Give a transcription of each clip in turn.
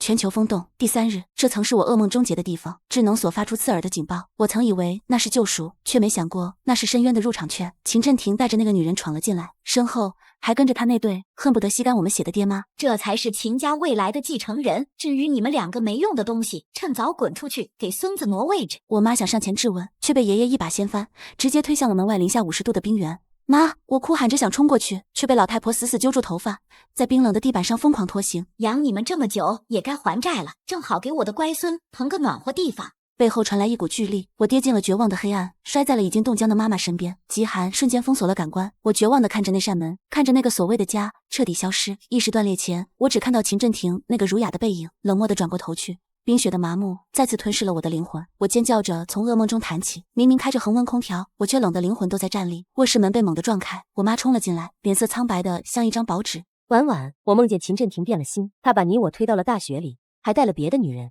全球风洞第3日，这曾是我噩梦终结的地方。智能锁发出刺耳的警报，我曾以为那是救赎，却没想过那是深渊的入场券。秦振廷带着那个女人闯了进来，身后还跟着他那对恨不得吸干我们血的爹妈。这才是秦家未来的继承人。至于你们2个没用的东西，趁早滚出去，给孙子挪位置。我妈想上前质问，却被爷爷一把掀翻，直接推向了门外零下50度的冰原。妈！我哭喊着想冲过去，却被老太婆死死揪住头发，在冰冷的地板上疯狂拖行。养你们这么久，也该还债了，正好给我的乖孙腾个暖和地方。背后传来一股巨力，我跌进了绝望的黑暗，摔在了已经冻僵的妈妈身边。极寒瞬间封锁了感官，我绝望地看着那扇门，看着那个所谓的家彻底消失。意识断裂前，我只看到秦振廷那个儒雅的背影，冷漠地转过头去。冰雪的麻木再次吞噬了我的灵魂，我尖叫着从噩梦中弹起，明明开着恒温空调，我却冷得灵魂都在颤栗。卧室门被猛地撞开，我妈冲了进来，脸色苍白的像一张薄纸。婉婉，我梦见秦振廷变了心，他把你我推到了大雪里，还带了别的女人。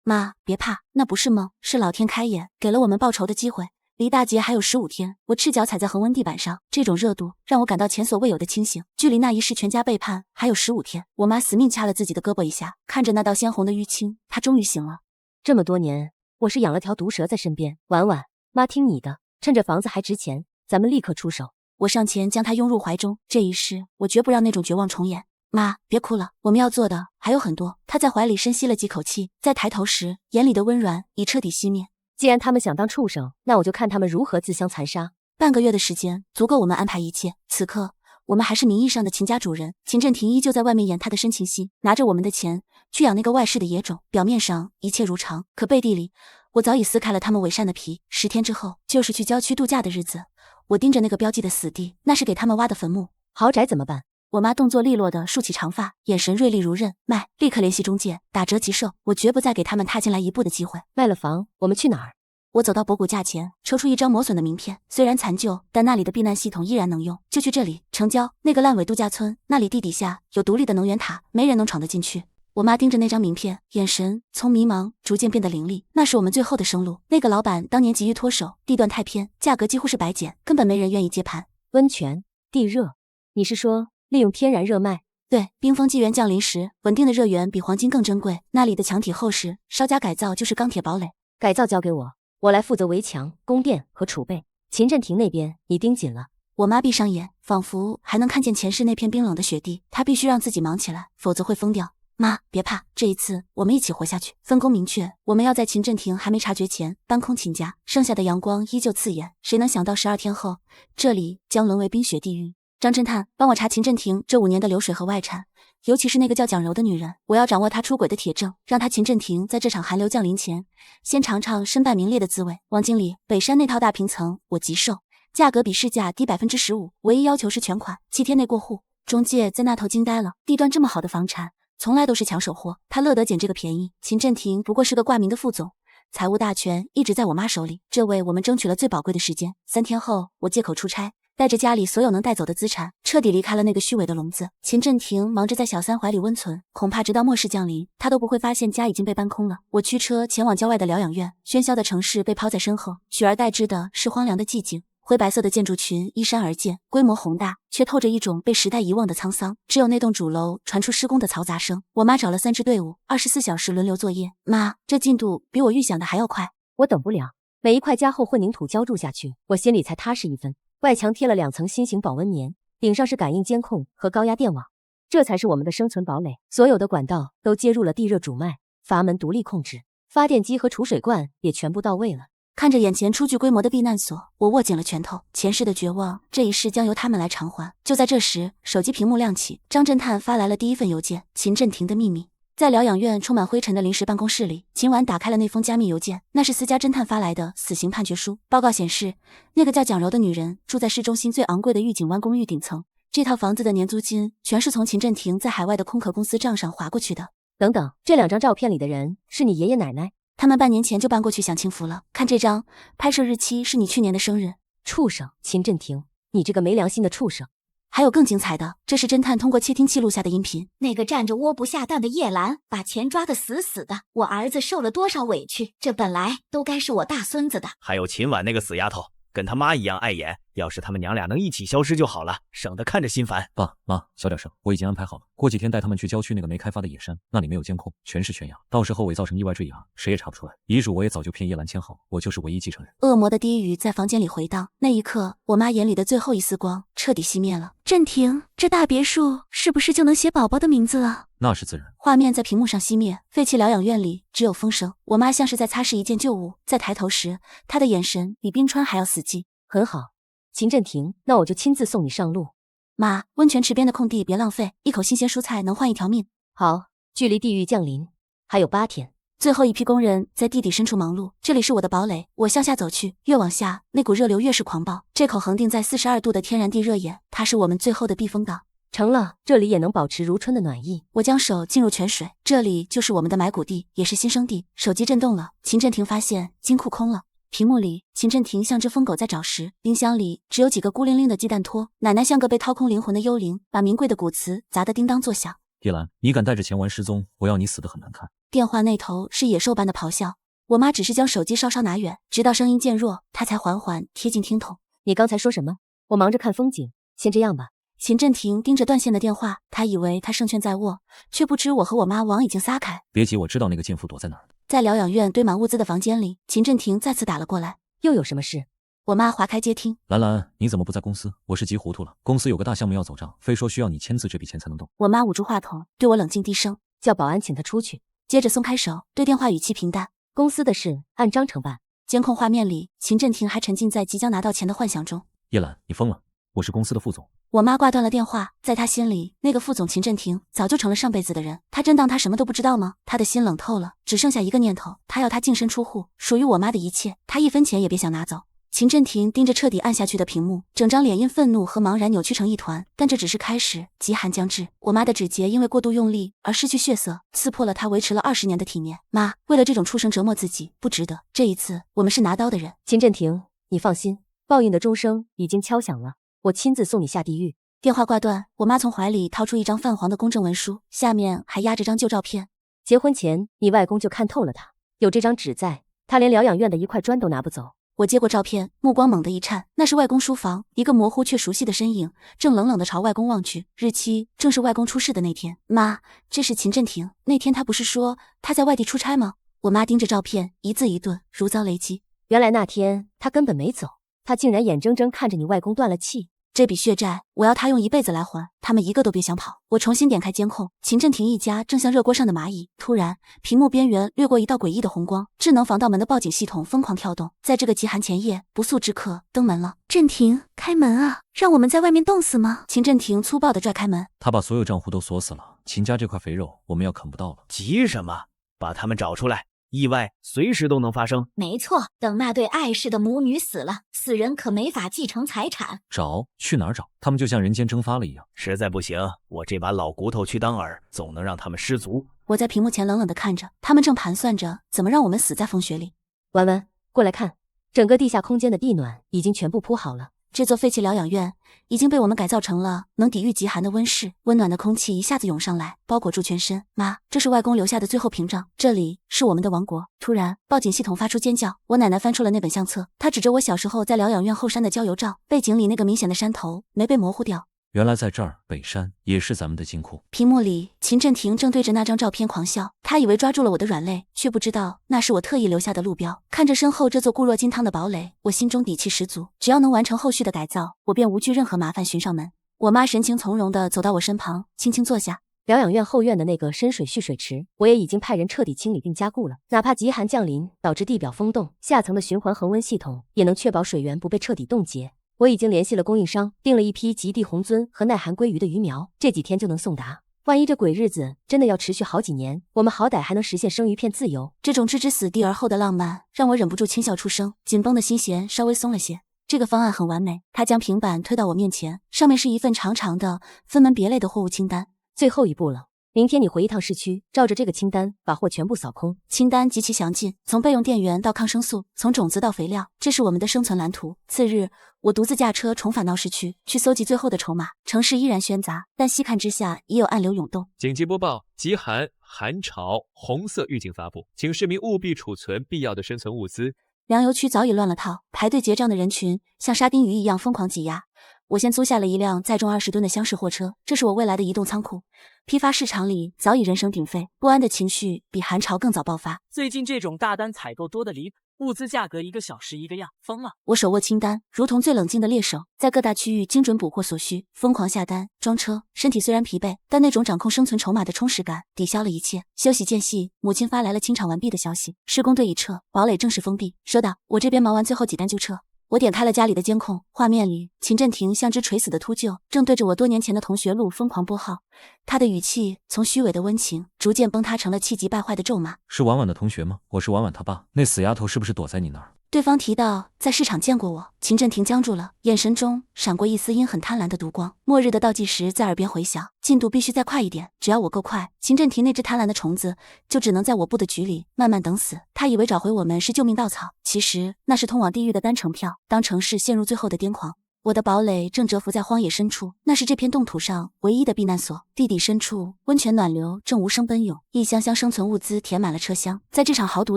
妈，别怕，那不是梦，是老天开眼，给了我们报仇的机会。离大劫还有15天，我赤脚踩在恒温地板上，这种热度让我感到前所未有的清醒。距离那一世全家背叛还有15天，我妈死命掐了自己的胳膊一下，看着那道鲜红的淤青，她终于醒了。这么多年，我是养了条毒蛇在身边。婉婉，妈听你的，趁着房子还值钱，咱们立刻出手。我上前将她拥入怀中，这一世我绝不让那种绝望重演。妈，别哭了，我们要做的还有很多。她在怀里深吸了几口气，再抬头时，眼里的温软已彻底熄灭。既然他们想当畜生，那我就看他们如何自相残杀。半个月的时间足够我们安排一切。此刻我们还是名义上的秦家主人，秦振廷依旧在外面演他的深情戏，拿着我们的钱去养那个外室的野种。表面上一切如常，可背地里我早已撕开了他们伪善的皮。10天之后就是去郊区度假的日子，我盯着那个标记的死地，那是给他们挖的坟墓。豪宅怎么办？我妈动作利落地竖起长发，眼神锐利如刃。卖，立刻联系中介，打折即售，我绝不再给他们踏进来一步的机会。卖了房，我们去哪儿？我走到博古架前，抽出一张磨损的名片，虽然残旧，但那里的避难系统依然能用，就去这里。成交。那个烂尾度假村，那里地底下有独立的能源塔，没人能闯得进去。我妈盯着那张名片，眼神从迷茫逐渐变得凌厉。那是我们最后的生路。那个老板当年急于脱手，地段太偏，价格几乎是白捡，根本没人愿意接盘。温泉地热，你是说利用天然热脉？对，冰封纪元降临时，稳定的热源比黄金更珍贵。那里的墙体厚实，稍加改造就是钢铁堡垒。改造交给我，我来负责围墙、供电和储备。秦振廷那边你盯紧了。我妈闭上眼，仿佛还能看见前世那片冰冷的雪地。她必须让自己忙起来，否则会疯掉。妈，别怕，这一次我们一起活下去。分工明确，我们要在秦振廷还没察觉前搬空秦家。剩下的阳光依旧刺眼，谁能想到12天后，这里将沦为冰雪地狱。张侦探，帮我查秦振廷这5年的流水和外产，尤其是那个叫蒋柔的女人，我要掌握她出轨的铁证，让她秦振廷在这场寒流降临前，先尝尝身败名裂的滋味。王经理，北山那套大平层我急售，价格比市价低15%，唯一要求是全款，7天内过户。中介在那头惊呆了，地段这么好的房产，从来都是抢手货，他乐得捡这个便宜。秦振廷不过是个挂名的副总，财务大权一直在我妈手里，这为我们争取了最宝贵的时间。3天后，我借口出差，带着家里所有能带走的资产，彻底离开了那个虚伪的笼子。秦振廷忙着在小三怀里温存，恐怕直到末世降临，他都不会发现家已经被搬空了。我驱车前往郊外的疗养院，喧嚣的城市被抛在身后，取而代之的是荒凉的寂静。灰白色的建筑群依山而建，规模宏大，却透着一种被时代遗忘的沧桑。只有那栋主楼传出施工的嘈杂声。我妈找了3支队伍，24小时轮流作业。妈，这进度比我预想的还要快。我等不了，每一块加厚混凝土浇筑下去，我心里才踏实一分。外墙贴了2层新型保温棉，顶上是感应监控和高压电网，这才是我们的生存堡垒。所有的管道都接入了地热主脉，阀门独立控制，发电机和储水罐也全部到位了。看着眼前初具规模的避难所，我握紧了拳头。前世的绝望，这一世将由他们来偿还。就在这时，手机屏幕亮起，张侦探发来了第一份邮件：秦振廷的秘密。在疗养院充满灰尘的临时办公室里，秦婉打开了那封加密邮件，那是私家侦探发来的死刑判决书。报告显示，那个叫蒋柔的女人住在市中心最昂贵的御景湾公寓顶层，这套房子的年租金全是从秦振廷在海外的空壳公司账上划过去的。等等，这2张照片里的人是你爷爷奶奶？他们半年前就搬过去享清福了。看这张，拍摄日期是你去年的生日。畜生，秦振廷，你这个没良心的畜生！还有更精彩的，这是侦探通过窃听器录下的音频。那个站着窝不下蛋的叶兰，把钱抓得死死的。我儿子受了多少委屈，这本来都该是我大孙子的。还有秦婉那个死丫头，跟他妈一样碍眼，要是他们娘俩能一起消失就好了，省得看着心烦。爸妈，小点声，我已经安排好了，过几天带他们去郊区那个没开发的野山，那里没有监控，全是悬崖，到时候伪造成意外坠崖，谁也查不出来。遗嘱我也早就骗叶兰签好，我就是唯一继承人。恶魔的低语在房间里回荡，那一刻，我妈眼里的最后一丝光彻底熄灭了。振廷，这大别墅是不是就能写宝宝的名字了？那是自然。画面在屏幕上熄灭，废弃疗养院里只有风声。我妈像是在擦拭一件旧物，在抬头时，她的眼神比冰川还要死寂。很好，秦振廷，那我就亲自送你上路。妈，温泉池边的空地别浪费，一口新鲜蔬菜能换一条命。好，距离地狱降临还有8天。最后一批工人在地底深处忙碌，这里是我的堡垒。我向下走去，越往下，那股热流越是狂暴。这口横定在42度的天然地热眼，它是我们最后的避风港。成了，这里也能保持如春的暖意。我将手进入泉水，这里就是我们的埋骨地，也是新生地。手机震动了，秦振廷发现金库空了。屏幕里，秦振廷像只疯狗在找食，冰箱里只有几个孤零零的鸡蛋托。奶奶像个被掏空灵魂的幽灵，把名贵的骨瓷砸得叮当作响。叶兰，你敢带着钱玩失踪，我要你死得很难看。电话那头是野兽般的咆哮，我妈只是将手机稍稍拿远，直到声音渐弱，她才缓缓贴近听筒。你刚才说什么？我忙着看风景，先这样吧。秦振廷盯着断线的电话，他以为他胜券在握，却不知我和我妈网已经撒开。别急，我知道那个贱妇躲在哪儿。在疗养院堆满物资的房间里，秦振廷再次打了过来。又有什么事？我妈划开接听。兰兰，你怎么不在公司？我是急糊涂了，公司有个大项目要走账，非说需要你签字这笔钱才能动。我妈捂住话筒，对我冷静低声，叫保安请他出去。接着松开手，对电话语气平淡。公司的事按章程办。监控画面里，秦振廷还沉浸在即将拿到钱的幻想中。叶兰，你疯了，我是公司的副总。我妈挂断了电话，在她心里，那个副总秦振廷早就成了上辈子的人。她真当他什么都不知道吗？她的心冷透了，只剩下一个念头，她要他净身出户，属于我妈的一切，她一分钱也别想拿走。秦振廷盯着彻底暗下去的屏幕，整张脸因愤怒和茫然扭曲成一团。但这只是开始，极寒将至。我妈的指节因为过度用力而失去血色，刺破了她维持了20年的体面。妈，为了这种畜生折磨自己，不值得。这一次，我们是拿刀的人。秦振廷，你放心，报应的钟声已经敲响了，我亲自送你下地狱。电话挂断，我妈从怀里掏出一张泛黄的公证文书，下面还压着张旧照片。结婚前，你外公就看透了他，有这张纸在，他连疗养院的一块砖都拿不走。我接过照片，目光猛地一颤，那是外公书房，一个模糊却熟悉的身影，正冷冷地朝外公望去。日期正是外公出事的那天。妈，这是秦振廷，那天他不是说他在外地出差吗？我妈盯着照片，一字一顿，如遭雷击。原来那天他根本没走，他竟然眼睁睁看着你外公断了气。这笔血债，我要他用一辈子来还，他们一个都别想跑。我重新点开监控，秦振廷一家正像热锅上的蚂蚁。突然，屏幕边缘掠过一道诡异的红光，智能防盗门的报警系统疯狂跳动。在这个极寒前夜，不速之客登门了。振廷，开门啊，让我们在外面冻死吗？秦振廷粗暴地拽开门，他把所有账户都锁死了，秦家这块肥肉我们要啃不到了。急什么？把他们找出来，意外随时都能发生。没错，等那对爱氏的母女死了，死人可没法继承财产。找？去哪儿找？他们就像人间蒸发了一样。实在不行，我这把老骨头去当饵，总能让他们失足。我在屏幕前冷冷地看着，他们正盘算着怎么让我们死在风雪里。婉婉，过来看，整个地下空间的地暖已经全部铺好了。这座废弃疗养院已经被我们改造成了能抵御极寒的温室，温暖的空气一下子涌上来，包裹住全身。妈，这是外公留下的最后屏障，这里是我们的王国。突然，报警系统发出尖叫，我奶奶翻出了那本相册，她指着我小时候在疗养院后山的郊游照，背景里那个明显的山头没被模糊掉。原来在这儿，北山也是咱们的金库。屏幕里，秦振廷正对着那张照片狂笑，他以为抓住了我的软肋，却不知道那是我特意留下的路标。看着身后这座固若金汤的堡垒，我心中底气十足，只要能完成后续的改造，我便无惧任何麻烦寻上门。我妈神情从容地走到我身旁，轻轻坐下。疗养院后院的那个深水蓄水池，我也已经派人彻底清理并加固了，哪怕极寒降临导致地表封冻，下层的循环恒温系统也能确保水源不被彻底冻结。我已经联系了供应商，订了一批极地红鳟和耐寒鲑鱼的鱼苗，这几天就能送达。万一这鬼日子真的要持续好几年，我们好歹还能实现生鱼片自由。这种置之死地而后的浪漫，让我忍不住轻笑出声，紧绷的心弦稍微松了些。这个方案很完美。他将平板推到我面前，上面是一份长长的、分门别类的货物清单。最后一步了。明天你回一趟市区，照着这个清单把货全部扫空。清单极其详尽，从备用电源到抗生素，从种子到肥料，这是我们的生存蓝图。次日，我独自驾车重返闹市区，去搜集最后的筹码。城市依然喧杂，但细看之下也有暗流涌动。紧急播报：极寒、寒潮、红色预警发布，请市民务必储存必要的生存物资。粮油区早已乱了套，排队结账的人群像沙丁鱼一样疯狂挤压。我先租下了一辆载重20吨的厢式货车，这是我未来的移动仓库。批发市场里早已人声鼎沸，不安的情绪比寒潮更早爆发。最近这种大单采购多的离谱，物资价格1个小时一个样，疯了！我手握清单，如同最冷静的猎手，在各大区域精准捕获所需，疯狂下单装车。身体虽然疲惫，但那种掌控生存筹码的充实感抵消了一切。休息间隙，母亲发来了清场完毕的消息，施工队已撤，堡垒正式封闭。收到，我这边忙完最后几单就撤。我点开了家里的监控，画面里秦振廷像只垂死的秃鹫，正对着我多年前的同学录疯狂拨号。他的语气从虚伪的温情逐渐崩塌成了气急败坏的咒骂。是婉婉的同学吗？我是婉婉他爸，那死丫头是不是躲在你那儿？对方提到在市场见过我，秦振廷僵住了，眼神中闪过一丝阴狠贪婪的毒光。末日的倒计时在耳边回响，进度必须再快一点，只要我够快，秦振廷那只贪婪的虫子就只能在我布的局里慢慢等死。他以为找回我们是救命稻草，其实那是通往地狱的单程票。当城市陷入最后的癫狂，我的堡垒正蛰伏在荒野深处，那是这片冻土上唯一的避难所。地底深处，温泉暖流正无声奔涌，一箱箱生存物资填满了车厢。在这场豪赌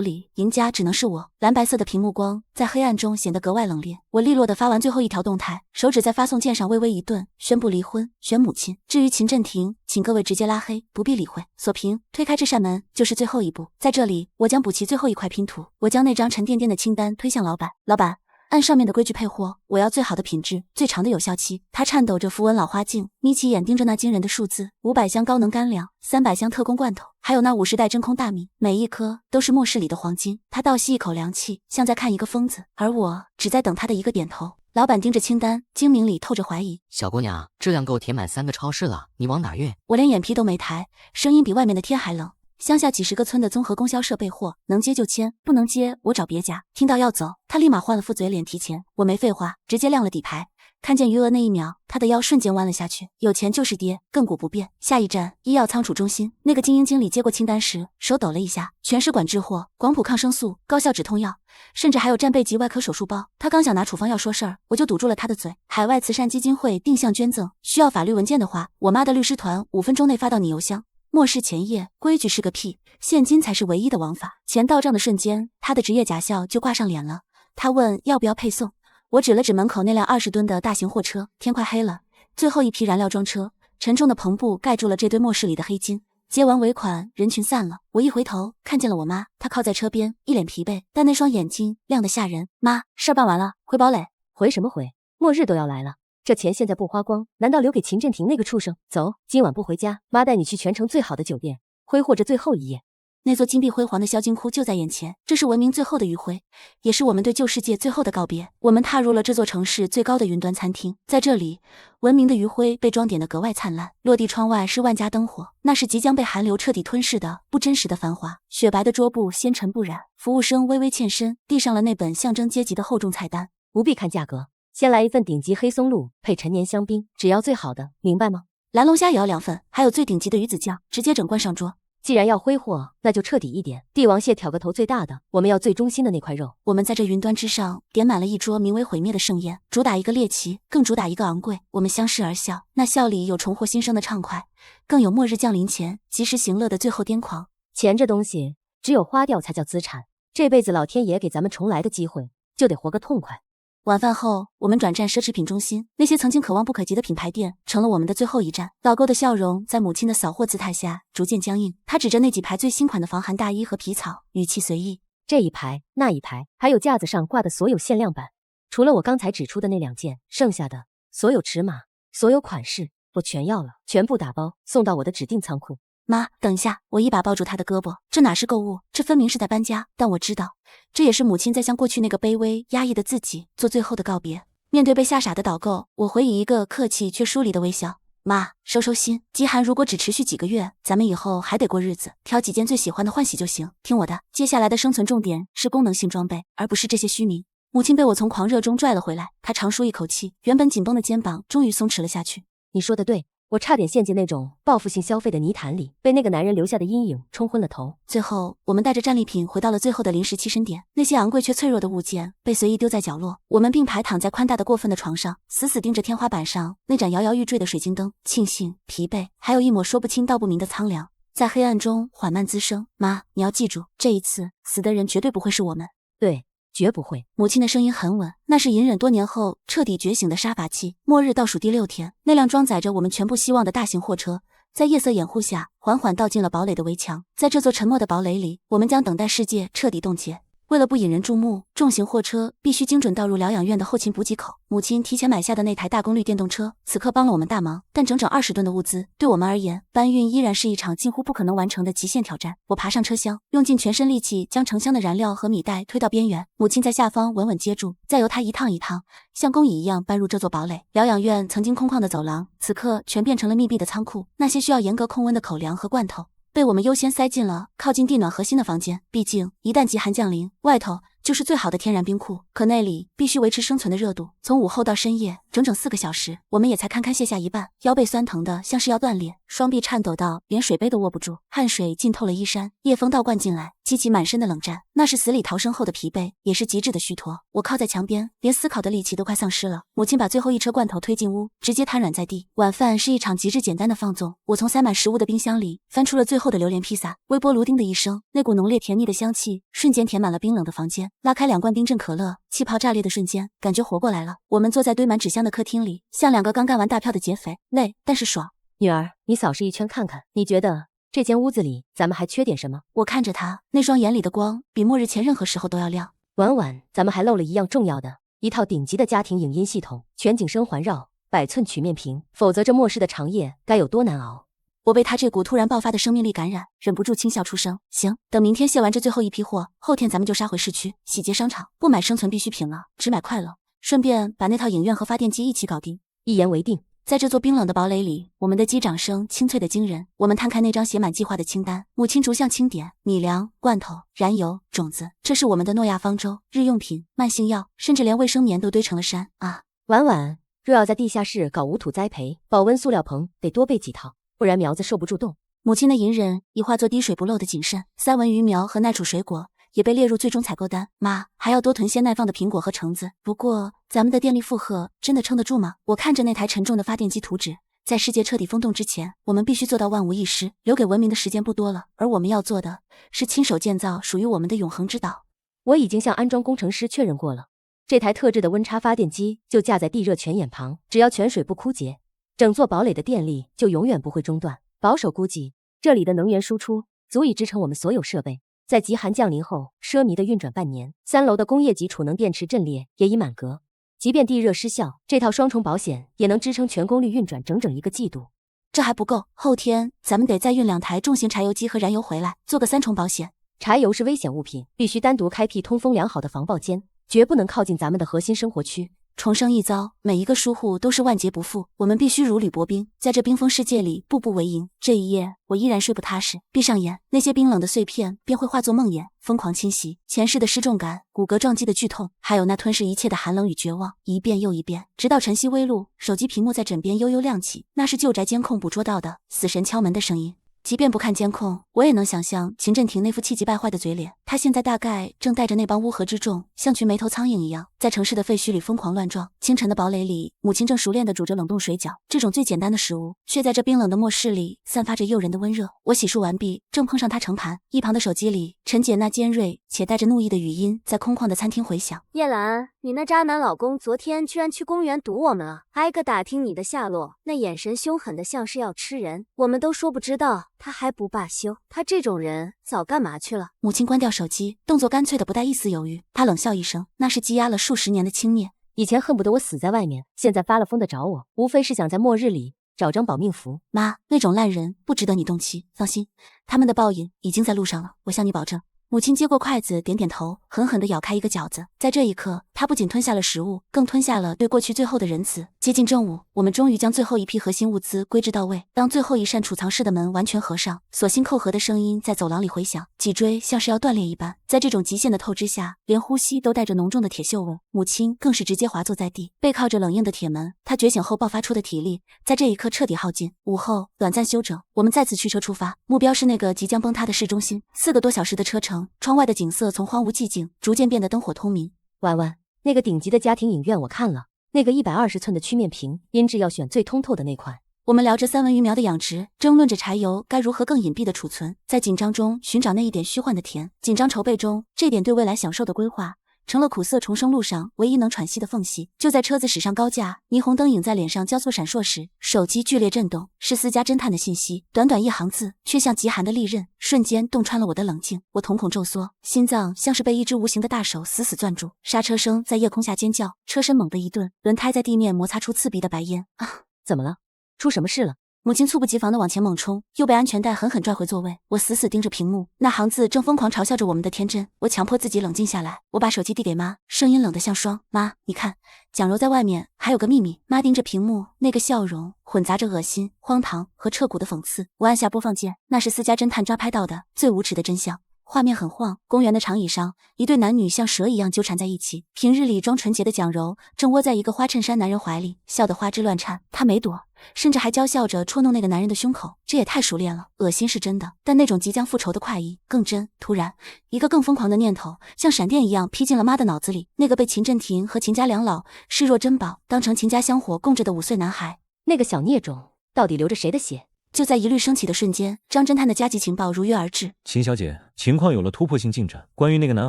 里，赢家只能是我。蓝白色的屏幕光在黑暗中显得格外冷冽。我利落地发完最后一条动态，手指在发送键上微微一顿，宣布离婚，选母亲。至于秦振廷，请各位直接拉黑，不必理会。锁屏，推开这扇门就是最后一步。在这里，我将补齐最后一块拼图。我将那张沉甸甸的清单推向老板，老板，按上面的规矩配货，我要最好的品质，最长的有效期。他颤抖着扶稳老花镜，眯起眼盯着那惊人的数字：500箱高能干粮，300箱特供罐头，还有那50袋真空大米，每一颗都是末世里的黄金。他倒吸一口凉气，像在看一个疯子，而我只在等他的一个点头。老板盯着清单，精明里透着怀疑：小姑娘，这样够填满3个超市了，你往哪运？我连眼皮都没抬，声音比外面的天还冷。乡下几十个村的综合供销社备货，能接就签，不能接我找别家。听到要走，他立马换了副嘴脸提钱。我没废话，直接亮了底牌。看见余额那一秒，他的腰瞬间弯了下去。有钱就是跌，亘古不变。下一站，医药仓储中心。那个精英经理接过清单时，手抖了一下，全是管制货，广谱抗生素、高效止痛药，甚至还有战备级外科手术包。他刚想拿处方药说事儿，我就堵住了他的嘴。海外慈善基金会定向捐赠，需要法律文件的话，我妈的律师团5分钟内发到你邮箱。末世前夜，规矩是个屁，现金才是唯一的王法。钱到账的瞬间，他的职业假笑就挂上脸了。他问要不要配送，我指了指门口那辆20吨的大型货车。天快黑了，最后一批燃料装车，沉重的篷布盖住了这堆末世里的黑金。结完尾款，人群散了。我一回头，看见了我妈，她靠在车边，一脸疲惫，但那双眼睛亮得吓人。妈，事儿办完了，回堡垒。回什么回？末日都要来了。这钱现在不花光，难道留给秦振廷那个畜生？走，今晚不回家，妈带你去全城最好的酒店，挥霍着最后一夜。那座金碧辉煌的销金窟就在眼前，这是文明最后的余晖，也是我们对旧世界最后的告别。我们踏入了这座城市最高的云端餐厅，在这里，文明的余晖被装点得格外灿烂。落地窗外是万家灯火，那是即将被寒流彻底吞噬的不真实的繁华。雪白的桌布纤尘不染，服务生微微欠身，递上了那本象征阶级的厚重菜单。不必看价格，先来一份顶级黑松露配陈年香槟，只要最好的，明白吗？蓝龙虾也要2份，还有最顶级的鱼子酱，直接整罐上桌。既然要挥霍，那就彻底一点。帝王蟹挑个头最大的，我们要最中心的那块肉。我们在这云端之上点满了一桌名为毁灭的盛宴，主打一个猎奇，更主打一个昂贵。我们相视而笑，那笑里有重获新生的畅快，更有末日降临前及时行乐的最后癫狂。钱这东西，只有花掉才叫资产。这辈子老天爷给咱们重来的机会，就得活个痛快。晚饭后，我们转战奢侈品中心，那些曾经可望不可及的品牌店成了我们的最后一站。老勾的笑容在母亲的扫货姿态下逐渐僵硬，他指着那几排最新款的防寒大衣和皮草，语气随意。这一排，那一排，还有架子上挂的所有限量版，除了我刚才指出的那2件，剩下的所有尺码、所有款式，我全要了，全部打包送到我的指定仓库。妈，等一下！我一把抱住她的胳膊，这哪是购物，这分明是在搬家。但我知道，这也是母亲在向过去那个卑微压抑的自己做最后的告别。面对被吓傻的导购，我回以一个客气却疏离的微笑。妈，收收心，极寒如果只持续几个月，咱们以后还得过日子，挑几件最喜欢的换洗就行。听我的，接下来的生存重点是功能性装备，而不是这些虚名。母亲被我从狂热中拽了回来，她长舒一口气，原本紧绷的肩膀终于松弛了下去。你说的对。我差点陷进那种报复性消费的泥潭里，被那个男人留下的阴影冲昏了头。最后，我们带着战利品回到了最后的临时栖身点。那些昂贵却脆弱的物件被随意丢在角落。我们并排躺在宽大的过分的床上，死死盯着天花板上那盏摇摇欲坠的水晶灯。庆幸、疲惫，还有一抹说不清道不明的苍凉，在黑暗中缓慢滋生。妈，你要记住，这一次死的人绝对不会是我们。对，绝不会。母亲的声音很稳，那是隐忍多年后彻底觉醒的杀伐气。末日倒数第6天，那辆装载着我们全部希望的大型货车在夜色掩护下缓缓倒进了堡垒的围墙。在这座沉默的堡垒里，我们将等待世界彻底冻结。为了不引人注目，重型货车必须精准倒入疗养院的后勤补给口。母亲提前买下的那台大功率电动车此刻帮了我们大忙，但整整20吨的物资对我们而言，搬运依然是一场近乎不可能完成的极限挑战。我爬上车厢，用尽全身力气将成箱的燃料和米袋推到边缘，母亲在下方稳稳接住，再由她一趟一趟像工蚁一样搬入这座堡垒。疗养院曾经空旷的走廊，此刻全变成了密闭的仓库，那些需要严格控温的口粮和罐头被我们优先塞进了靠近地暖核心的房间。毕竟一旦极寒降临，外头就是最好的天然冰库，可那里必须维持生存的热度。从午后到深夜，整整4个小时，我们也才堪堪卸下一半，腰背酸疼的像是要断裂，双臂颤抖到连水杯都握不住，汗水浸透了衣衫，夜风倒灌进来，激起满身的冷战。那是死里逃生后的疲惫，也是极致的虚脱。我靠在墙边，连思考的力气都快丧失了。母亲把最后一车罐头推进屋，直接瘫软在地。晚饭是一场极致简单的放纵，我从塞满食物的冰箱里翻出了最后的榴莲披萨，微波炉叮的一声，那股浓烈甜腻的香气瞬间填满了冰冷的房间。拉开2罐冰镇可乐，气泡炸裂的瞬间，感觉活过来了。我们坐在堆满纸箱的客厅里，像2个刚干完大票的劫匪，累但是爽。女儿，你扫视一圈看看，你觉得这间屋子里咱们还缺点什么？我看着他，那双眼里的光比末日前任何时候都要亮。婉婉，咱们还漏了一样重要的，一套顶级的家庭影音系统，全景声环绕，100寸曲面屏，否则这末世的长夜该有多难熬。我被他这股突然爆发的生命力感染，忍不住轻笑出声。行，等明天卸完这最后一批货，后天咱们就杀回市区，洗劫商场，不买生存必需品了，只买快乐，顺便把那套影院和发电机一起搞定。一言为定。在这座冰冷的堡垒里，我们的击掌声清脆的惊人。我们摊开那张写满计划的清单，母亲逐项清点：米粮、罐头、燃油、种子，这是我们的诺亚方舟，日用品、慢性药，甚至连卫生棉都堆成了山啊！婉婉，若要在地下室搞无土栽培，保温塑料棚得多备几套，不然苗子受不住冻。母亲的隐忍已化作滴水不漏的谨慎，三文鱼苗和耐储水果也被列入最终采购单。妈，还要多囤些耐放的苹果和橙子。不过，咱们的电力负荷真的撑得住吗？我看着那台沉重的发电机图纸，在世界彻底封冻之前，我们必须做到万无一失。留给文明的时间不多了，而我们要做的是亲手建造属于我们的永恒之岛。我已经向安装工程师确认过了，这台特制的温差发电机就架在地热泉眼旁，只要泉水不枯竭，整座堡垒的电力就永远不会中断。保守估计，这里的能源输出足以支撑我们所有设备。在极寒降临后，奢靡的运转半年，3楼的工业级储能电池阵列也已满格。即便地热失效，这套双重保险也能支撑全功率运转整整1个季度。这还不够，后天咱们得再运2台重型柴油机和燃油回来，做个3重保险。柴油是危险物品，必须单独开辟通风良好的防爆间，绝不能靠近咱们的核心生活区。重生一遭，每一个疏忽都是万劫不复。我们必须如履薄冰，在这冰封世界里步步为营。这一夜，我依然睡不踏实。闭上眼，那些冰冷的碎片便会化作梦魇，疯狂侵袭。前世的失重感，骨骼撞击的剧痛，还有那吞噬一切的寒冷与绝望，一遍又一遍，直到晨曦微露，手机屏幕在枕边悠悠亮起，那是旧宅监控捕捉到的死神敲门的声音。即便不看监控，我也能想象秦振廷那副气急败坏的嘴脸。他现在大概正带着那帮乌合之众，像群没头苍蝇一样，在城市的废墟里疯狂乱撞。清晨的堡垒里，母亲正熟练地煮着冷冻水饺，这种最简单的食物，却在这冰冷的末世里散发着诱人的温热。我洗漱完毕，正碰上他盛盘，一旁的手机里，陈姐那尖锐且带着怒意的语音在空旷的餐厅回响。叶兰，你那渣男老公昨天居然去公园堵我们了，挨个打听你的下落，那眼神凶狠的像是要吃人，我们都说不知道，他还不罢休。他这种人早干嘛去了？母亲关掉手机，动作干脆的不带一丝犹豫。她冷笑一声，那是积压了数十年的轻蔑。以前恨不得我死在外面，现在发了疯的找我，无非是想在末日里找张保命符。妈，那种烂人不值得你动气，放心，他们的报应已经在路上了，我向你保证。母亲接过筷子，点点头，狠狠地咬开一个饺子。在这一刻，她不仅吞下了食物，更吞下了对过去最后的仁慈。接近正午，我们终于将最后一批核心物资归置到位。当最后一扇储藏室的门完全合上，锁芯扣合的声音在走廊里回响，脊椎像是要断裂一般。在这种极限的透支下，连呼吸都带着浓重的铁锈味。母亲更是直接滑坐在地，背靠着冷硬的铁门。她觉醒后爆发出的体力，在这一刻彻底耗尽。午后短暂休整，我们再次驱车出发，目标是那个即将崩塌的市中心。4个多小时的车程，窗外的景色从荒芜寂静逐渐变得灯火通明。婉婉，那个顶级的家庭影院我看了，那个120寸的曲面屏，音质要选最通透的那款。我们聊着三文鱼苗的养殖，争论着柴油该如何更隐蔽的储存，在紧张中寻找那一点虚幻的甜。紧张筹备中，这点对未来享受的规划成了苦涩重生路上唯一能喘息的缝隙。就在车子驶上高架，霓虹灯影在脸上交错闪烁时，手机剧烈震动，是私家侦探的信息。短短一行字，却像极寒的利刃，瞬间洞穿了我的冷静。我瞳孔骤缩，心脏像是被一只无形的大手死死攥住。刹车声在夜空下尖叫，车身猛地一顿，轮胎在地面摩擦出刺鼻的白烟。啊！怎么了？出什么事了？母亲猝不及防地往前猛冲，又被安全带狠狠拽回座位。我死死盯着屏幕，那行字正疯狂嘲笑着我们的天真。我强迫自己冷静下来，我把手机递给妈，声音冷得像霜。妈，你看，蒋柔在外面还有个秘密。妈盯着屏幕，那个笑容混杂着恶心、荒唐和彻骨的讽刺。我按下播放键，那是私家侦探抓拍到的最无耻的真相。画面很晃，公园的长椅上，一对男女像蛇一样纠缠在一起。平日里装纯洁的蒋柔正窝在一个花衬衫男人怀里，笑得花枝乱颤。她没躲，甚至还娇笑着戳弄那个男人的胸口，这也太熟练了。恶心是真的，但那种即将复仇的快意更真。突然，一个更疯狂的念头像闪电一样劈进了妈的脑子里。那个被秦振廷和秦家两老视若珍宝，当成秦家香火供着的5岁男孩，那个小孽种到底流着谁的血？就在疑虑升起的瞬间，张侦探的加急情报如约而至。秦小姐，情况有了突破性进展。关于那个男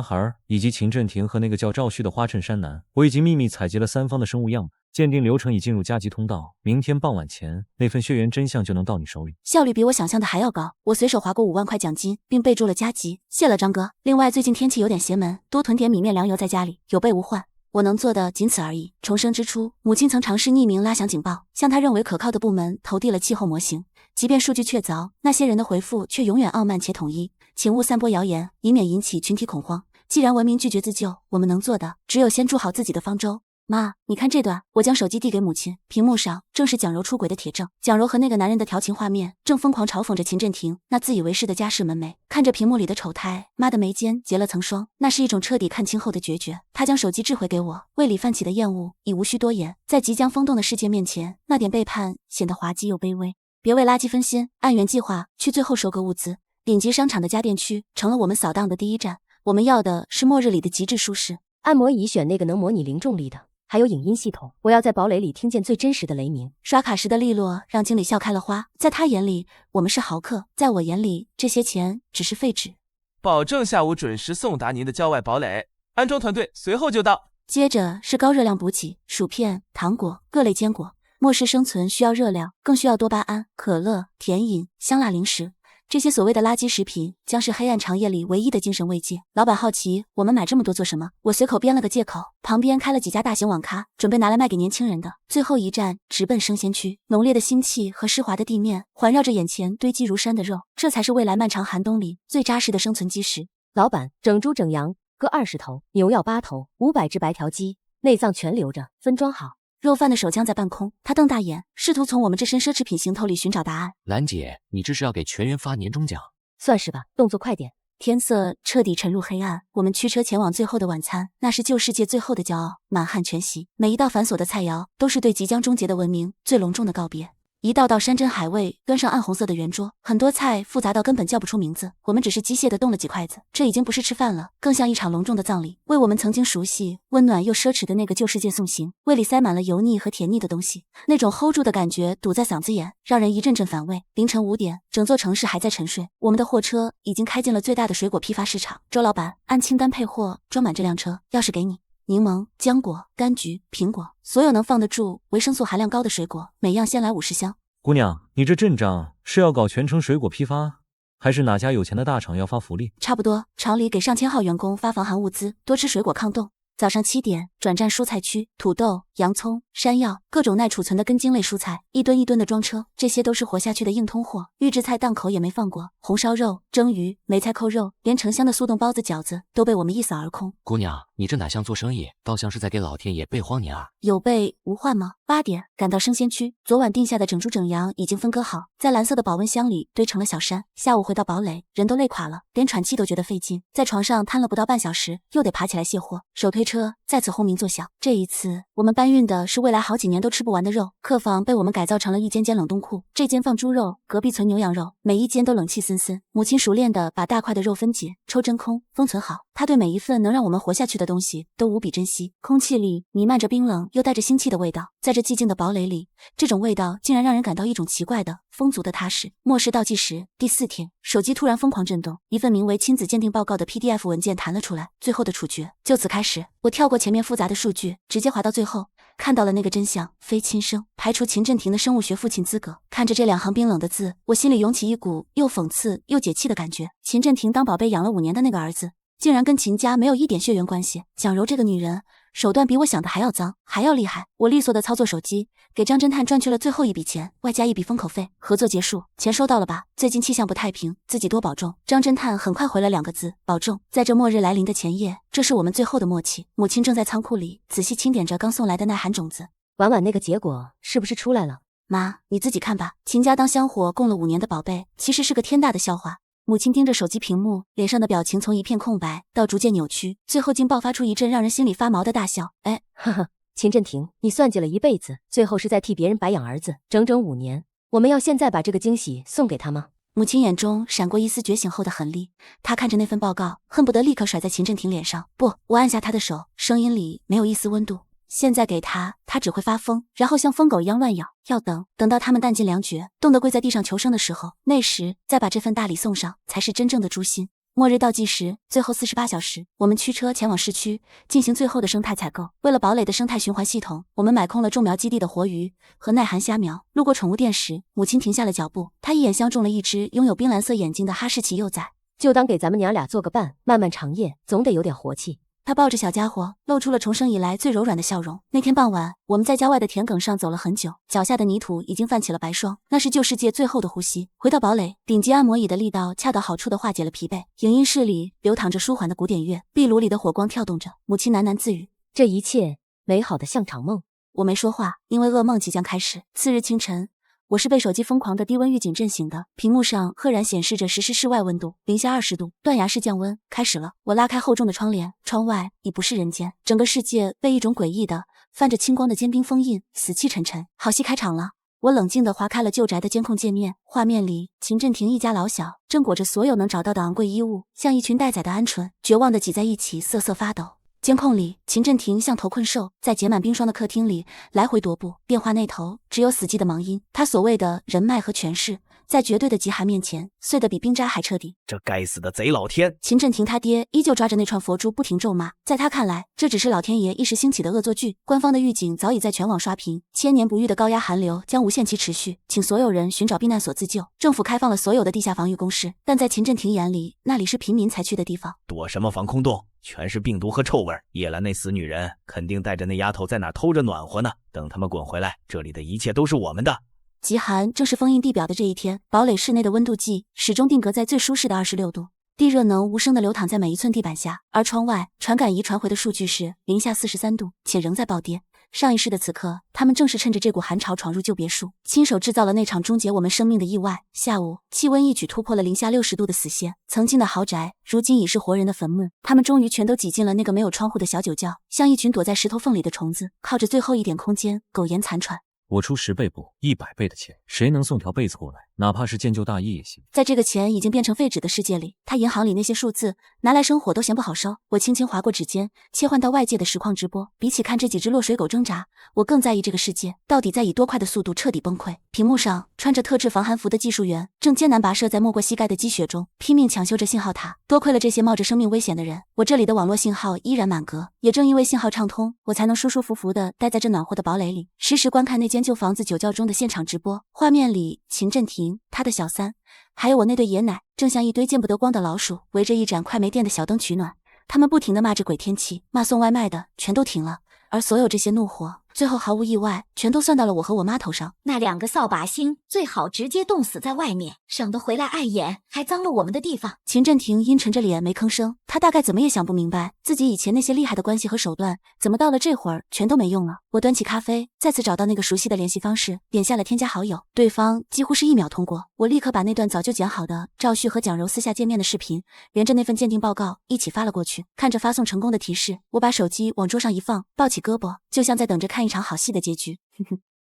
孩以及秦振廷和那个叫赵旭的花衬衫男，我已经秘密采集了3方的生物样本，鉴定流程已进入加急通道。明天傍晚前，那份血缘真相就能到你手里。效率比我想象的还要高。我随手划过5万块奖金，并备注了加急。谢了张哥。另外，最近天气有点邪门，多囤点米面粮油在家里，有备无患。我能做的仅此而已。重生之初，母亲曾尝试匿名拉响警报，向她认为可靠的部门投递了气候模型。即便数据确凿，那些人的回复却永远傲慢且统一。请勿散播谣言，以免引起群体恐慌。既然文明拒绝自救，我们能做的只有先筑好自己的方舟。妈，你看这段。我将手机递给母亲，屏幕上正是蒋柔出轨的铁证。蒋柔和那个男人的调情画面，正疯狂嘲讽着秦振廷那自以为是的家世门楣。看着屏幕里的丑态，妈的眉间结了层霜，那是一种彻底看清后的决绝。她将手机掷回给我，胃里泛起的厌恶已无需多言。在即将风动的世界面前，那点背叛显得滑稽又卑微。别为垃圾分心，按原计划去最后收割物资。顶级商场的家电区成了我们扫荡的第一站。我们要的是末日里的极致舒适。按摩椅选那个能模拟零重力的，还有影音系统，我要在堡垒里听见最真实的雷鸣。刷卡时的利落让经理笑开了花，在他眼里我们是豪客，在我眼里这些钱只是废纸。保证下午准时送达您的郊外堡垒，安装团队随后就到。接着是高热量补给，薯片、糖果、各类坚果。末世生存需要热量，更需要多巴胺、可乐、甜饮、香辣零食。这些所谓的垃圾食品将是黑暗长夜里唯一的精神慰藉。老板好奇我们买这么多做什么，我随口编了个借口，旁边开了几家大型网咖，准备拿来卖给年轻人的。最后一站直奔生鲜区，浓烈的腥气和湿滑的地面环绕着眼前堆积如山的肉，这才是未来漫长寒冬里最扎实的生存基石。老板，整猪整羊各20头，牛要8头，500只白条鸡，内脏全留着，分装好。肉贩的手枪在半空，他瞪大眼，试图从我们这身奢侈品行头里寻找答案。兰姐，你这是要给全员发年终奖？算是吧，动作快点。天色彻底沉入黑暗，我们驱车前往最后的晚餐，那是旧世界最后的骄傲——满汉全席。每一道繁琐的菜肴都是对即将终结的文明最隆重的告别。一道道山珍海味端上暗红色的圆桌，很多菜复杂到根本叫不出名字，我们只是机械地动了几筷子。这已经不是吃饭了，更像一场隆重的葬礼，为我们曾经熟悉、温暖又奢侈的那个旧世界送行。胃里塞满了油腻和甜腻的东西，那种 hold 住的感觉堵在嗓子眼，让人一阵阵反胃。凌晨5点，整座城市还在沉睡，我们的货车已经开进了最大的水果批发市场。周老板，按清单配货，装满这辆车，钥匙给你。柠檬、浆果、柑橘、苹果，所有能放得住维生素含量高的水果，每样先来50箱。姑娘，你这阵仗是要搞全城水果批发，还是哪家有钱的大厂要发福利？差不多，厂里给上千号员工发防寒物资，多吃水果抗冻。早上7点，转战蔬菜区，土豆、洋葱、山药，各种耐储存的根茎类蔬菜，一吨一吨的装车，这些都是活下去的硬通货。预制菜档口也没放过，红烧肉、蒸鱼、梅菜扣肉，连成箱的速冻包子、饺子都被我们一扫而空。姑娘，你这哪像做生意，倒像是在给老天爷备荒年啊！有备无患吗？8点赶到生鲜区，昨晚定下的整猪整羊已经分割好，在蓝色的保温箱里堆成了小山。下午回到堡垒，人都累垮了，连喘气都觉得费劲，在床上瘫了不到半小时，又得爬起来卸货。手推车再次轰鸣作响，这一次我们搬运的是未来好几年都吃不完的肉。客房被我们改造成了一间间冷冻库，这间放猪肉，隔壁存牛羊肉，每一间都冷气森森。母亲熟练地把大块的肉分解，抽真空，封存好。他对每一份能让我们活下去的东西都无比珍惜。空气里弥漫着冰冷又带着腥气的味道，在这寂静的堡垒里，这种味道竟然让人感到一种奇怪的丰足的踏实。末世倒计时第4天，手机突然疯狂震动，一份名为亲子鉴定报告的 PDF 文件弹了出来，最后的处决。就此开始，我跳过前面复杂的数据，直接滑到最后，看到了那个真相：非亲生，排除秦振廷的生物学父亲资格。看着这2行冰冷的字，我心里涌起一股又讽刺又解气的感觉。秦振廷当宝贝养了5年的那个儿子，竟然跟秦家没有一点血缘关系。蒋柔这个女人手段比我想的还要脏，还要厉害。我利索的操作手机，给张侦探赚去了最后一笔钱，外加一笔封口费。合作结束，钱收到了吧？最近气象不太平，自己多保重。张侦探很快回了2个字：保重。在这末日来临的前夜，这是我们最后的默契。母亲正在仓库里仔细清点着刚送来的耐寒种子。婉婉那个结果是不是出来了？妈，你自己看吧。秦家当香火供了5年的宝贝，其实是个天大的笑话。母亲盯着手机屏幕，脸上的表情从一片空白到逐渐扭曲，最后竟爆发出一阵让人心里发毛的大笑。呵呵，秦振廷，你算计了一辈子，最后是在替别人白养儿子，整整5年。我们要现在把这个惊喜送给他吗？母亲眼中闪过一丝觉醒后的狠厉，她看着那份报告，恨不得立刻甩在秦振廷脸上。不，我按下他的手，声音里没有一丝温度。现在给他，他只会发疯，然后像疯狗一样乱咬。要等到他们弹尽粮绝，冻得跪在地上求生的时候，那时再把这份大礼送上，才是真正的诛心。末日倒计时，最后48小时，我们驱车前往市区，进行最后的生态采购。为了堡垒的生态循环系统，我们买空了种苗基地的活鱼和耐寒虾苗。路过宠物店时，母亲停下了脚步，她一眼相中了一只拥有冰蓝色眼睛的哈士奇幼崽。就当给咱们娘俩做个伴，漫漫长夜总得有点活气。他抱着小家伙，露出了重生以来最柔软的笑容。那天傍晚，我们在郊外的田埂上走了很久，脚下的泥土已经泛起了白霜，那是旧世界最后的呼吸。回到堡垒，顶级按摩椅的力道恰到好处地化解了疲惫。影音室里流淌着舒缓的古典乐，壁炉里的火光跳动着。母亲喃喃自语：这一切美好的像场梦。我没说话，因为噩梦即将开始。次日清晨，我是被手机疯狂的低温预警震醒的，屏幕上赫然显示着实时室外温度-20度，断崖式降温开始了。我拉开厚重的窗帘，窗外已不是人间，整个世界被一种诡异的泛着青光的坚冰封印，死气沉沉。好戏开场了。我冷静地划开了旧宅的监控界面，画面里秦振廷一家老小正裹着所有能找到的昂贵衣物，像一群待宰的鹌鹑，绝望地挤在一起，瑟瑟发抖。监控里，秦振廷像头困兽，在结满冰霜的客厅里来回踱步。电话那头只有死寂的忙音，他所谓的人脉和权势，在绝对的极寒面前，碎得比冰渣还彻底。这该死的贼老天！秦振廷他爹依旧抓着那串佛珠不停咒骂，在他看来，这只是老天爷一时兴起的恶作剧。官方的预警早已在全网刷屏，千年不遇的高压寒流将无限期持续，请所有人寻找避难所自救。政府开放了所有的地下防御工事，但在秦振廷眼里，那里是平民才去的地方。躲什么防空洞？全是病毒和臭味。叶兰那死女人肯定带着那丫头在哪偷着暖和呢。等他们滚回来，这里的一切都是我们的。极寒正是封印地表的这一天，堡垒室内的温度计始终定格在最舒适的26度，地热能无声地流淌在每一寸地板下，而窗外传感仪传回的数据是-43度，且仍在暴跌。上一世的此刻，他们正是趁着这股寒潮闯入旧别墅，亲手制造了那场终结我们生命的意外。下午，气温一举突破了-60度的死线，曾经的豪宅，如今已是活人的坟墓。他们终于全都挤进了那个没有窗户的小酒窖，像一群躲在石头缝里的虫子，靠着最后一点空间，苟延残喘。我出10倍不100倍的钱，谁能送条被子过来，哪怕是建就大业也行。在这个钱已经变成废纸的世界里，他银行里那些数字拿来生火都嫌不好烧。我轻轻划过指尖，切换到外界的实况直播。比起看这几只落水狗挣扎，我更在意这个世界到底在以多快的速度彻底崩溃。屏幕上，穿着特制防寒服的技术员正艰难跋涉在没过膝盖的积雪中，拼命抢修着信号塔。多亏了这些冒着生命危险的人，我这里的网络信号依然满格。也正因为信号畅通，我才能舒舒服服地待在这暖和的堡垒里，实时观看那间旧房子酒窖中的现场直播。画面里，秦振廷、他的小三，还有我那对爷奶，正像一堆见不得光的老鼠，围着一盏快没电的小灯取暖。他们不停地骂着鬼天气，骂送外卖的全都停了，而所有这些怒火，最后毫无意外，全都算到了我和我妈头上。那2个扫把星最好直接冻死在外面，省得回来碍眼，还脏了我们的地方。秦振廷阴沉着脸没吭声，他大概怎么也想不明白，自己以前那些厉害的关系和手段，怎么到了这会儿全都没用了。我端起咖啡，再次找到那个熟悉的联系方式，点下了添加好友，对方几乎是1秒通过。我立刻把那段早就剪好的赵旭和蒋柔私下见面的视频，连着那份鉴定报告一起发了过去。看着发送成功的提示，我把手机往桌上一放，抱起胳膊，就像在等着看一场好戏的结局。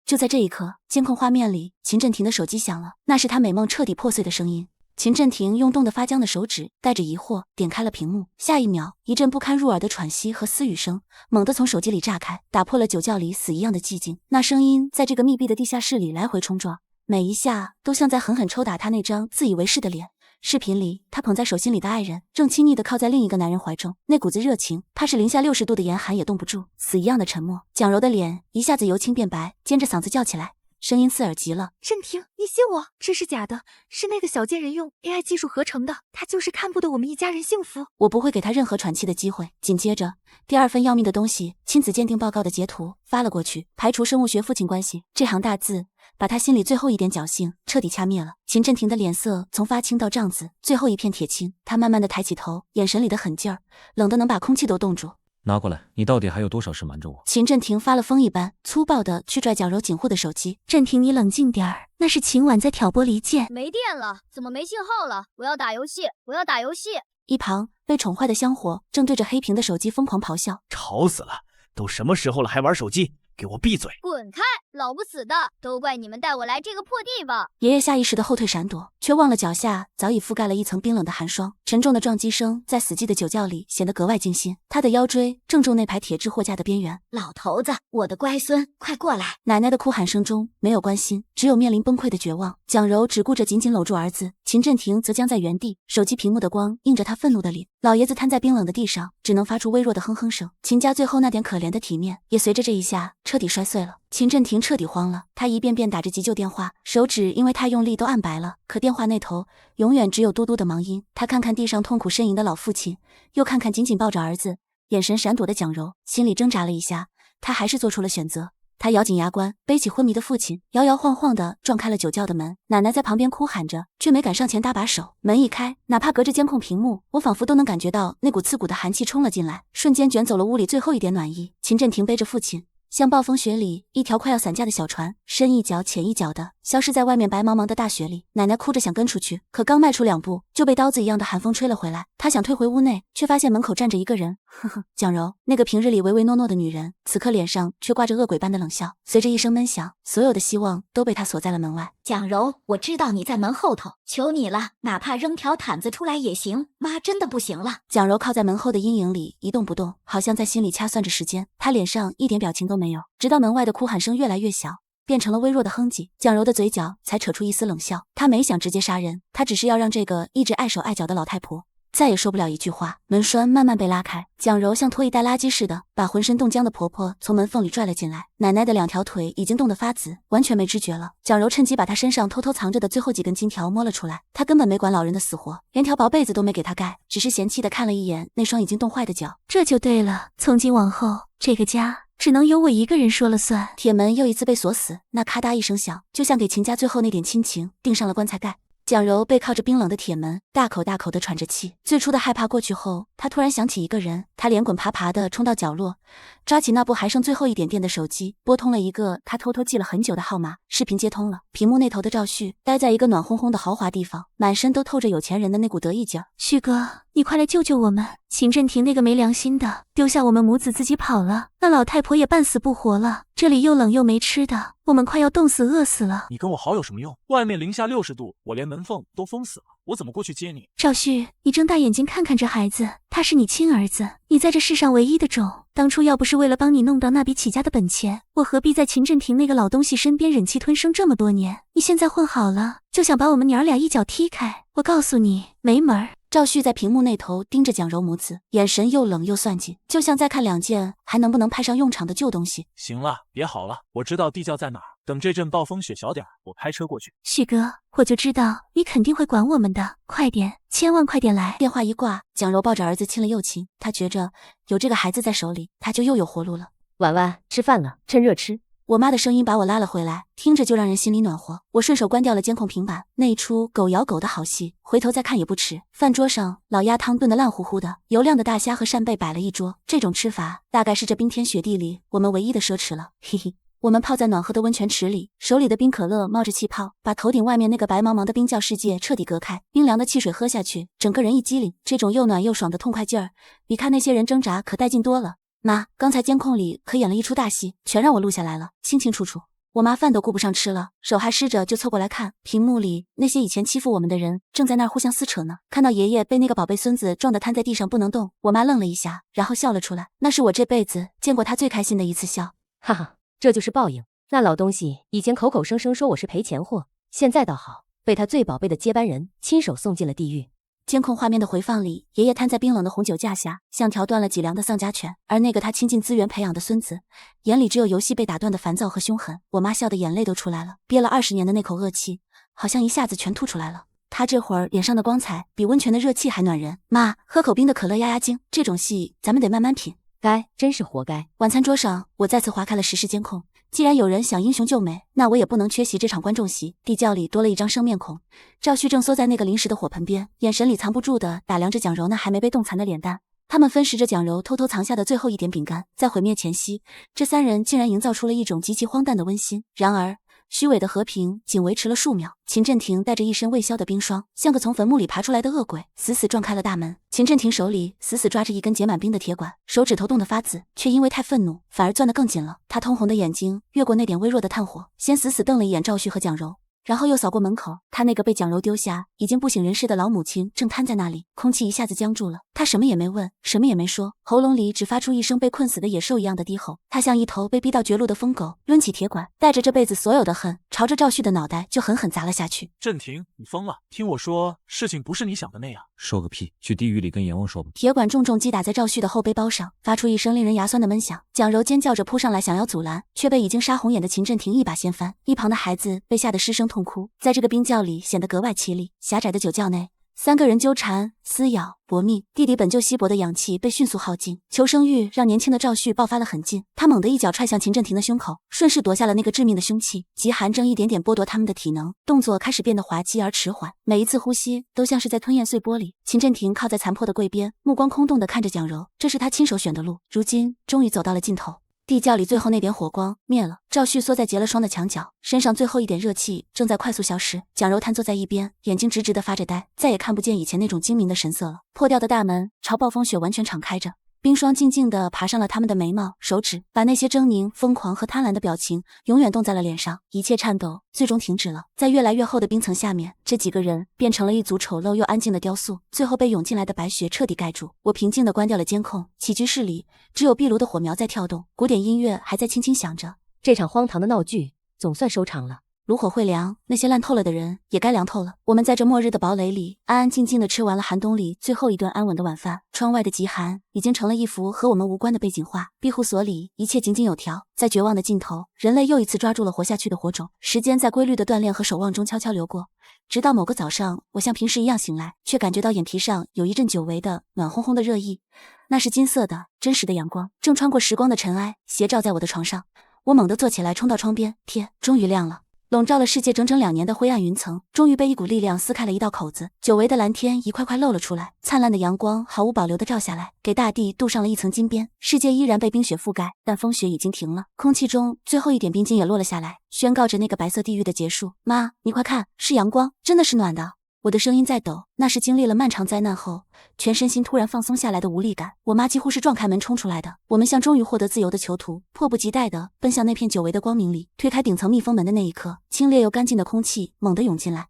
就在这一刻，监控画面里，秦振廷的手机响了，那是他美梦彻底破碎的声音。秦振廷用冻得发僵的手指带着疑惑点开了屏幕，下一秒，一阵不堪入耳的喘息和私语声猛地从手机里炸开，打破了酒窖里死一样的寂静。那声音在这个密闭的地下室里来回冲撞，每一下都像在狠狠抽打他那张自以为是的脸。视频里，他捧在手心里的爱人正亲昵地靠在另一个男人怀中，那股子热情，怕是零下60度的严寒也冻不住。死一样的沉默，蒋柔的脸一下子由青变白，尖着嗓子叫起来，声音刺耳极了。振廷，你信我，这是假的，是那个小贱人用 AI 技术合成的，他就是看不得我们一家人幸福。我不会给他任何喘气的机会。紧接着，第二份要命的东西亲子鉴定报告的截图发了过去，排除生物学父亲关系，这行大字把他心里最后一点侥幸彻底掐灭了。秦振廷的脸色从发青到胀紫，最后一片铁青。他慢慢的抬起头，眼神里的狠劲儿冷得能把空气都冻住。拿过来，你到底还有多少事瞒着我？秦振廷发了疯一般粗暴的去拽蒋柔紧护的手机。振廷，你冷静点儿，那是秦婉在挑拨离间。没电了，怎么没信号了？我要打游戏，我要打游戏。一旁被宠坏的香火正对着黑屏的手机疯狂咆哮，吵死了！都什么时候了还玩手机？给我闭嘴！滚开！老不死的，都怪你们带我来这个破地方。爷爷下意识的后退闪躲，却忘了脚下早已覆盖了一层冰冷的寒霜。沉重的撞击声在死寂的酒窖里显得格外惊心，他的腰椎正中那排铁质货架的边缘。老头子，我的乖孙，快过来！奶奶的哭喊声中没有关心，只有面临崩溃的绝望。蒋柔只顾着紧紧搂住儿子，秦振廷则僵在原地，手机屏幕的光映着他愤怒的脸。老爷子瘫在冰冷的地上，只能发出微弱的哼哼声。秦家最后那点可怜的体面也随着这一下彻底摔碎了。秦振廷彻底慌了，他一遍遍打着急救电话，手指因为太用力都按白了，可电话那头永远只有嘟嘟的忙音。他看看地上痛苦呻吟的老父亲，又看看紧紧抱着儿子眼神闪躲的蒋柔，心里挣扎了一下，他还是做出了选择。他咬紧牙关，背起昏迷的父亲，摇摇晃晃地撞开了酒窖的门。奶奶在旁边哭喊着，却没敢上前搭把手。门一开，哪怕隔着监控屏幕，我仿佛都能感觉到那股刺骨的寒气冲了进来，瞬间卷走了屋里最后一点暖意。秦振廷背着父亲，像暴风雪里一条快要散架的小船，深一脚浅一脚的消失在外面白茫茫的大雪里。奶奶哭着想跟出去，可刚迈出2步，就被刀子一样的寒风吹了回来。她想退回屋内，却发现门口站着一个人。呵呵，蒋柔，那个平日里唯唯诺诺的女人，此刻脸上却挂着恶鬼般的冷笑。随着一声闷响，所有的希望都被她锁在了门外。蒋柔，我知道你在门后头，求你了，哪怕扔条毯子出来也行，妈真的不行了。蒋柔靠在门后的阴影里一动不动，好像在心里掐算着时间。她脸上一点表情都没有，直到门外的哭喊声越来越小，变成了微弱的哼唧，蒋柔的嘴角才扯出一丝冷笑。她没想直接杀人，她只是要让这个一直碍手碍脚的老太婆再也说不了一句话。门栓慢慢被拉开，蒋柔像拖一袋垃圾似的把浑身冻僵的婆婆从门缝里拽了进来。奶奶的2条腿已经冻得发紫，完全没知觉了。蒋柔趁机把她身上偷偷藏着的最后几根金条摸了出来，她根本没管老人的死活，连条薄被子都没给她盖，只是嫌弃地看了一眼那双已经冻坏的脚。这就对了，从今往后这个家只能由我一个人说了算。铁门又一次被锁死，那咔嗒一声响，就像给秦家最后那点亲情钉上了棺材盖。蒋柔背靠着冰冷的铁门，大口大口地喘着气。最初的害怕过去后，她突然想起一个人，她连滚爬爬地冲到角落，抓起那部还剩最后一点电的手机，拨通了一个她偷偷记了很久的号码。视频接通了，屏幕那头的赵旭待在一个暖烘烘的豪华地方，满身都透着有钱人的那股得意劲儿。旭哥，你快来救救我们！秦振廷那个没良心的丢下我们母子自己跑了，那老太婆也半死不活了，这里又冷又没吃的，我们快要冻死饿死了。你跟我好有什么用？外面零下60度，我连门缝都封死了，我怎么过去接你？赵旭，你睁大眼睛看看这孩子，他是你亲儿子，你在这世上唯一的种。当初要不是为了帮你弄到那笔起家的本钱，我何必在秦振廷那个老东西身边忍气吞声这么多年？你现在混好了，就想把我们娘俩一脚踢开，我告诉你，没门儿！赵旭在屏幕那头盯着蒋柔母子，眼神又冷又算计，就像在看2件还能不能派上用场的旧东西。行了，别好了，我知道地窖在哪儿，等这阵暴风雪小点儿，我开车过去。旭哥，我就知道你肯定会管我们的，快点，千万快点来！电话一挂，蒋柔抱着儿子亲了又亲，她觉着有这个孩子在手里，她就又有活路了。婉婉，吃饭了，趁热吃。我妈的声音把我拉了回来，听着就让人心里暖和。我顺手关掉了监控平板，那一出狗咬狗的好戏，回头再看也不迟。饭桌上，老鸭汤炖得烂乎乎的，油亮的大虾和扇贝摆了一桌。这种吃法，大概是这冰天雪地里我们唯一的奢侈了。嘿嘿。我们泡在暖和的温泉池里，手里的冰可乐冒着气泡，把头顶外面那个白茫茫的冰窖世界彻底隔开。冰凉的汽水喝下去，整个人一激灵，这种又暖又爽的痛快劲儿，比看那些人挣扎可带劲多了。妈，刚才监控里可演了一出大戏，全让我录下来了，清清楚楚。我妈饭都顾不上吃了，手还湿着就凑过来看。屏幕里那些以前欺负我们的人正在那儿互相撕扯呢。看到爷爷被那个宝贝孙子撞得瘫在地上不能动，我妈愣了一下，然后笑了出来。那是我这辈子见过她最开心的一次笑。哈哈，这就是报应。那老东西以前口口声声说我是赔钱货，现在倒好，被他最宝贝的接班人亲手送进了地狱。监控画面的回放里，爷爷瘫在冰冷的红酒架下，像条断了脊梁的丧家犬，而那个他倾尽资源培养的孙子，眼里只有游戏被打断的烦躁和凶狠。我妈笑得眼泪都出来了，憋了20年的那口恶气，好像一下子全吐出来了。她这会儿脸上的光彩比温泉的热气还暖人。妈，喝口冰的可乐压压惊，这种戏咱们得慢慢品。该，真是活该。晚餐桌上，我再次划开了实时监控。既然有人想英雄救美，那我也不能缺席这场观众席。地窖里多了一张生面孔，赵旭正缩在那个临时的火盆边，眼神里藏不住的打量着蒋柔那还没被冻残的脸蛋。他们分食着蒋柔偷偷藏下的最后一点饼干，在毁灭前夕，这3人竟然营造出了一种极其荒诞的温馨。然而虚伪的和平仅维持了数秒，秦振廷带着一身未消的冰霜，像个从坟墓里爬出来的恶鬼，死死撞开了大门。秦振廷手里死死抓着一根结满冰的铁管，手指头冻得发紫，却因为太愤怒，反而攥得更紧了。他通红的眼睛越过那点微弱的炭火，先死死瞪了一眼赵旭和蒋柔，然后又扫过门口，他那个被蒋柔丢下已经不省人事的老母亲正瘫在那里，空气一下子僵住了。他什么也没问，什么也没说，喉咙里只发出一声被困死的野兽一样的低吼。他像一头被逼到绝路的疯狗，抡起铁管，带着这辈子所有的恨，朝着赵旭的脑袋就狠狠砸了下去。振廷，你疯了！听我说，事情不是你想的那样。说个屁！去地狱里跟阎王说吧。铁管重重击打在赵旭的后背包上，发出一声令人牙酸的闷响。蒋柔尖叫着扑上来想要阻拦，却被已经杀红眼的秦振廷一把掀翻。一旁的孩子被吓得失声痛哭，在这个冰窖里显得格外凄厉。狭窄的酒窖内，3个人纠缠、撕咬、搏命。弟弟本就稀薄的氧气被迅速耗尽，求生欲让年轻的赵旭爆发了狠劲。他猛地一脚踹向秦振廷的胸口，顺势夺下了那个致命的凶器。极寒正一点点剥夺他们的体能，动作开始变得滑稽而迟缓，每一次呼吸都像是在吞咽碎玻璃。秦振廷靠在残破的柜边，目光空洞地看着蒋柔，这是他亲手选的路，如今终于走到了尽头。地窖里最后那点火光灭了，赵旭缩在结了霜的墙角，身上最后一点热气正在快速消失。蒋柔瘫坐在一边，眼睛直直地发着呆，再也看不见以前那种精明的神色了。破掉的大门朝暴风雪完全敞开着，冰霜静静地爬上了他们的眉毛、手指，把那些狰狞、疯狂和贪婪的表情永远冻在了脸上。一切颤抖最终停止了，在越来越厚的冰层下面，这几个人变成了一组丑陋又安静的雕塑，最后被涌进来的白雪彻底盖住。我平静地关掉了监控，起居室里只有壁炉的火苗在跳动，古典音乐还在轻轻响着。这场荒唐的闹剧总算收场了。炉火会凉，那些烂透了的人也该凉透了。我们在这末日的堡垒里安安静静地吃完了寒冬里最后一顿安稳的晚饭。窗外的极寒已经成了一幅和我们无关的背景画，庇护所里一切井井有条。在绝望的尽头，人类又一次抓住了活下去的火种。时间在规律的锻炼和守望中悄悄流过，直到某个早上，我像平时一样醒来，却感觉到眼皮上有一阵久违的暖烘烘的热意，那是金色的真实的阳光，正穿过时光的尘埃，斜照在我的床上。我猛地坐起来，冲到窗边，天终于亮了。笼罩了世界整整2年的灰暗云层，终于被一股力量撕开了一道口子，久违的蓝天一块块露了出来，灿烂的阳光毫无保留地照下来，给大地镀上了一层金边。世界依然被冰雪覆盖，但风雪已经停了，空气中最后一点冰晶也落了下来，宣告着那个白色地狱的结束。妈，你快看，是阳光，真的是暖的。我的声音在抖，那是经历了漫长灾难后全身心突然放松下来的无力感。我妈几乎是撞开门冲出来的，我们像终于获得自由的囚徒，迫不及待地奔向那片久违的光明里。推开顶层密封门的那一刻，清冽又干净的空气猛地涌进来，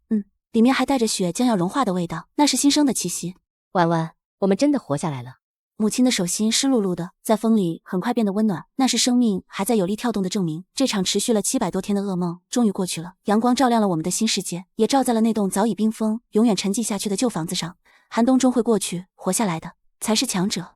里面还带着雪将要融化的味道，那是新生的气息。婉婉，我们真的活下来了。母亲的手心湿漉漉的，在风里很快变得温暖，那是生命还在有力跳动的证明。这场持续了700多天的噩梦终于过去了，阳光照亮了我们的新世界，也照在了那栋早已冰封、永远沉寂下去的旧房子上。寒冬终会过去，活下来的才是强者。